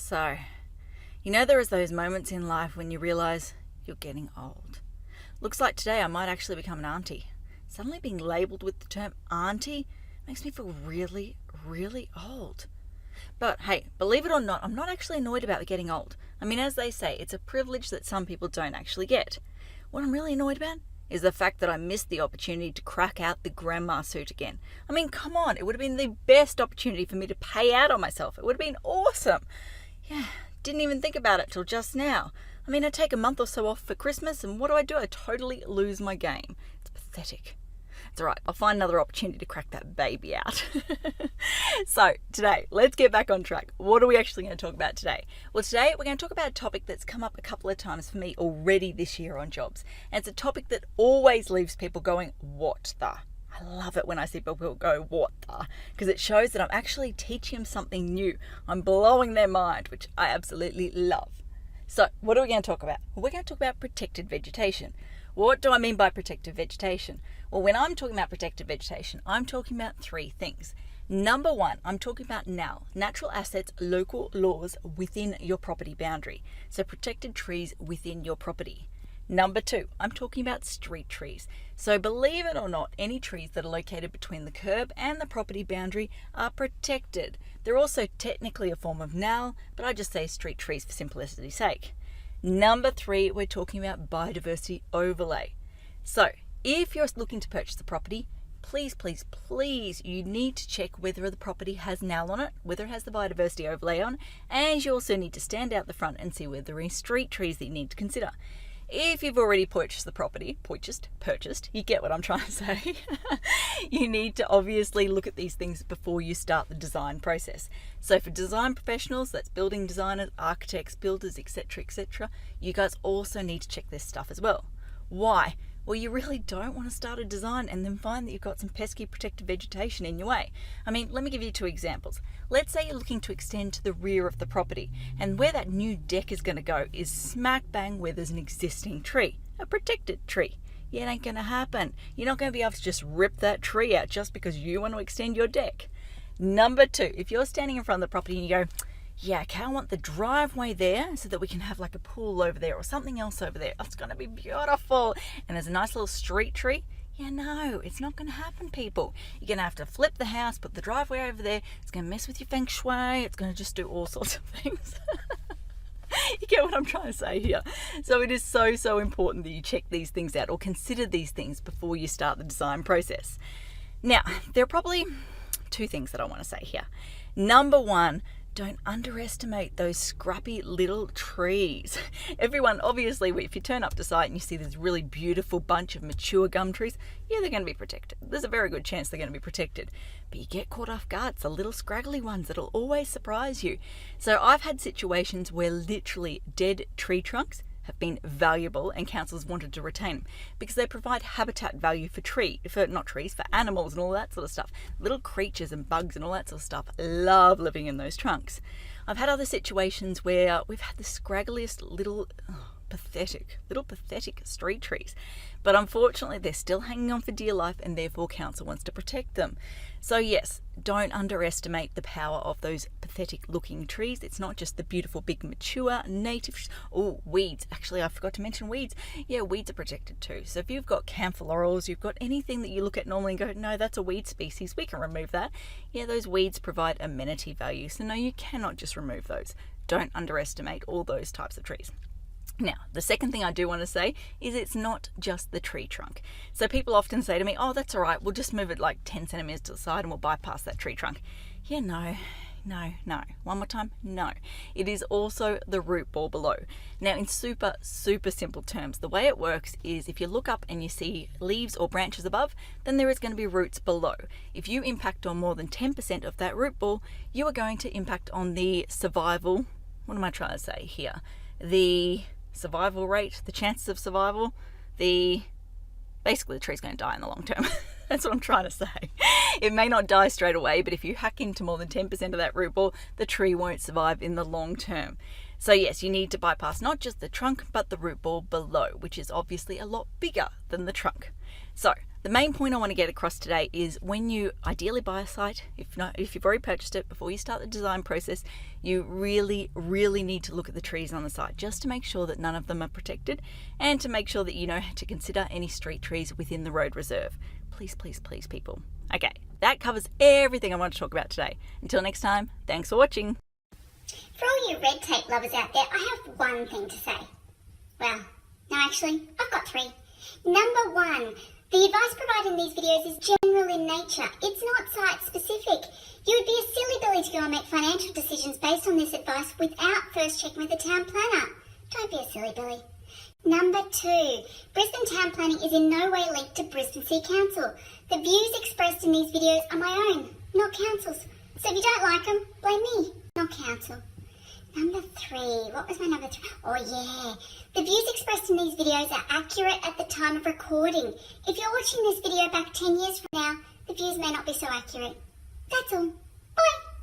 So, there is those moments in life when you realise you're getting old. Looks like today I might actually become an auntie. Suddenly being labelled with the term auntie makes me feel really, really old. But hey, believe it or not, I'm not actually annoyed about getting old. I mean, as they say, it's a privilege that some people don't actually get. What I'm really annoyed about is the fact that I missed the opportunity to crack out the grandma suit again. I mean, come on, it would have been the best opportunity for me to pay out on myself. It would have been awesome. Yeah, didn't even think about it till just now. I mean, I take a month or so off for Christmas, and what do? I totally lose my game. It's pathetic. It's all right, I'll find another opportunity to crack that baby out. So today, let's get back on track. What are we actually going to talk about today? Well, today we're going to talk about a topic that's come up a couple of times for me already this year on jobs. And it's a topic that always leaves people going, what the? I love it when I see people go, what the? Because it shows that I'm actually teaching them something new. I'm blowing their mind, which I absolutely love. So what are we going to talk about? Well, we're going to talk about protected vegetation. What do I mean by protected vegetation? Well, when I'm talking about protected vegetation, I'm talking about three things. Number one, I'm talking about natural assets, local laws within your property boundary. So protected trees within your property. Number two, I'm talking about street trees. So believe it or not, any trees that are located between the curb and the property boundary are protected. They're also technically a form of NAL, but I just say street trees for simplicity's sake. Number three, we're talking about biodiversity overlay. So if you're looking to purchase the property, please, you need to check whether the property has NAL on it, whether it has the biodiversity overlay on, and you also need to stand out the front and see whether there are any street trees that you need to consider. If you've already purchased the property, purchased, you get what I'm trying to say. You need to obviously look at these things before you start the design process. So for design professionals, that's building designers, architects, builders, etc., you guys also need to check this stuff as well. Why? Well, you really don't want to start a design and then find that you've got some pesky protected vegetation in your way. I mean, let me give you two examples. Let's say you're looking to extend to the rear of the property, and where that new deck is going to go is smack bang where there's an existing tree, a protected tree. Yeah, it ain't going to happen. You're not going to be able to just rip that tree out just because you want to extend your deck. Number two, if you're standing in front of the property and you go, yeah, okay, I want the driveway there so that we can have like a pool over there or something else over there. It's going to be beautiful. And there's a nice little street tree. Yeah, no, it's not going to happen, people. You're going to have to flip the house, put the driveway over there. It's going to mess with your feng shui. It's going to just do all sorts of things. You get what I'm trying to say here. So it is so important that you check these things out or consider these things before you start the design process. Now, there are probably two things that I want to say here. Number one, don't underestimate those scrappy little trees. Everyone, obviously, if you turn up to site and you see this really beautiful bunch of mature gum trees, yeah, they're going to be protected. There's a very good chance they're going to be protected. But you get caught off guard. It's the little scraggly ones that'll always surprise you. So I've had situations where literally dead tree trunks have been valuable and councils wanted to retain them because they provide habitat value for animals and all that sort of stuff. Little creatures and bugs and all that sort of stuff love living in those trunks. I've had other situations where we've had the scraggliest little pathetic street trees, but unfortunately they're still hanging on for dear life and therefore council wants to protect them. So yes, don't underestimate the power of those pathetic looking trees. It's not just the beautiful big mature native weeds. Actually, I forgot to mention weeds. Yeah, weeds are protected too. So if you've got camphor laurels, you've got anything that you look at normally and go, no, that's a weed species, we can remove that. Yeah, those weeds provide amenity value. So no, you cannot just remove those. Don't underestimate all those types of trees. Now, the second thing I do want to say is it's not just the tree trunk. So people often say to me, oh, that's all right, we'll just move it like 10 centimeters to the side and we'll bypass that tree trunk. Yeah, no. One more time, no. It is also the root ball below. Now, in super simple terms, the way it works is if you look up and you see leaves or branches above, then there is going to be roots below. If you impact on more than 10% of that root ball, you are going to impact on the survival, what am I trying to say here? The survival rate, the chances of survival, basically the tree's going to die in the long term. That's what I'm trying to say. It may not die straight away, but if you hack into more than 10% of that root ball, the tree won't survive in the long term. So yes, you need to bypass not just the trunk, but the root ball below, which is obviously a lot bigger than the trunk. So The main point I want to get across today is when you ideally buy a site, if you've already purchased it, before you start the design process, you really need to look at the trees on the site just to make sure that none of them are protected and to make sure that you know to consider any street trees within the road reserve. Please, people. Okay, that covers everything I want to talk about today. Until next time, thanks for watching. For all you red tape lovers out there, I have one thing to say. Well, no, actually, I've got three. Number one, the advice provided in these videos is general in nature. It's not site-specific. You would be a silly Billy to go and make financial decisions based on this advice without first checking with the town planner. Don't be a silly Billy. Number two, Brisbane town planning is in no way linked to Brisbane City Council. The views expressed in these videos are my own, not council's. So if you don't like them, blame me, not council. Number three, what was my number three? Oh yeah, the views expressed in these videos are accurate at the time of recording. If you're watching this video back 10 years from now, the views may not be so accurate. That's all. Bye.